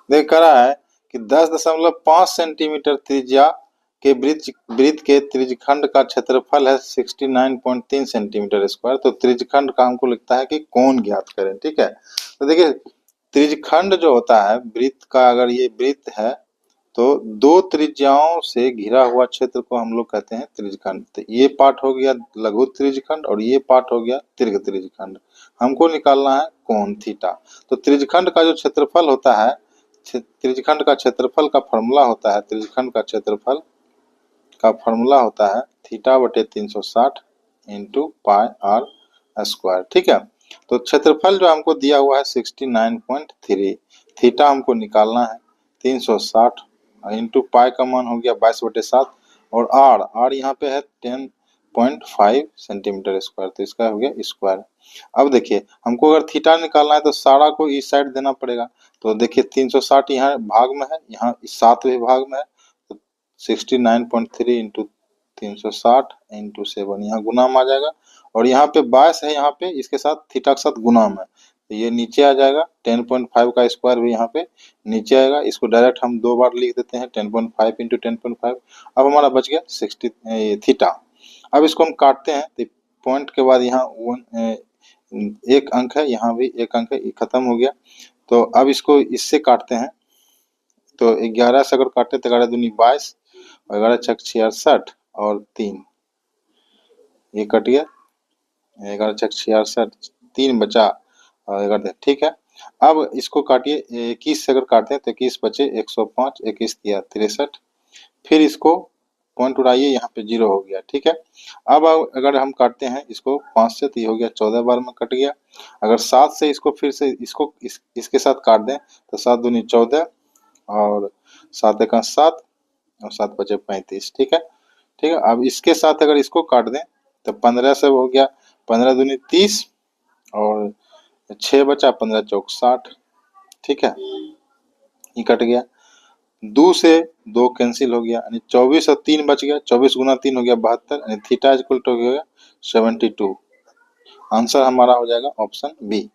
देख कर रहा है कि 10.5 सेंटीमीटर त्रिज्या के वृत्त के त्रिज्यखंड का क्षेत्रफल है 69.3 सेंटीमीटर स्क्वायर। तो त्रिज्यखंड का हमको लिखता है कि कोण ज्ञात करें। ठीक है, तो देखिए त्रिज्यखंड जो होता है वृत्त का, अगर ये वृत्त है तो दो त्रिज्याओं से घिरा हुआ क्षेत्र को हम लोग कहते हैं त्रिज्यखंड। तो ये पार्ट हो गया लघु त्रिज्यखंड और ये पार्ट हो गया दीर्घ त्रिज्यखंड। हमको निकालना है कोण थीटा। तो त्रिज्यखंड का जो क्षेत्रफल होता है, त्रिज्यखंड का क्षेत्रफल का फॉर्मूला होता है, त्रिज्यखंड का क्षेत्रफल का फॉर्मूला होता है थीटा बटे 360 इंटू पाई आर स्क्वायर। ठीक है, तो क्षेत्रफल जो हमको दिया हुआ है 69.3, थीटा हमको निकालना है 360 इंटू पाई का मान हो गया 22/7 और आर यहाँ पे है 10.5 सेंटीमीटर स्क्वायर, तो इसका हो गया स्क्वायर। अब देखिए हमको अगर थीटा निकालना है तो सारा को इस साइड देना पड़ेगा। तो देखिए 360 यहाँ भाग में है, यहाँ इस 7वें भाग में है, तो 69.3 इंटू 360 इंटू 7 यहाँ गुना में आ जाएगा और यहाँ पे 22 है, यहाँ पे इसके साथ थीटा के साथ गुना में, तो ये नीचे आ जाएगा। 10.5 का स्क्वायर भी यहाँ पे नीचे आएगा। इसको डायरेक्ट हम दो बार लिख देते हैं 10.5 इंटू 10.5। अब हमारा बच गया 60 थीटा। अब इसको हम काटते हैं तो पॉइंट के बाद यहाँ एक अंक है, यहाँ भी एक अंक है, ये खत्म हो गया। तो अब इसको इससे काटते हैं, तो 11 से अगर काटे तो 11 दूनी 22 और 11 छक 66 और 3 ये कट गया, 11 छक 66 3 बचा और 11। ठीक है, अब इसको काटिए 21 से अगर काटते हैं तो 21 बचे 105, 21 दिया 63, फिर इसको पॉइंट उड़ाइए, यहाँ पे 0 हो गया। ठीक है, अब अगर हम काटते हैं इसको 5 से तो ये हो गया 14 बार में कट गया। अगर 7 से इसको फिर से इसको इसके साथ काट दें तो 7 दूनी 14 और 7 एका 7 और 7 बचे 35। ठीक है, ठीक है, अब इसके साथ अगर इसको काट दें तो 15 से हो गया 15 दूनी 30 और 6 बचा 15 चौक 60। ठीक है, ये कट गया। 2 से 2 कैंसिल हो गया, यानी 24 और 3 बच गया, 24 गुना 3 हो गया 72, यानी थीटा इक्वल टू हो गया 72। आंसर हमारा हो जाएगा ऑप्शन बी।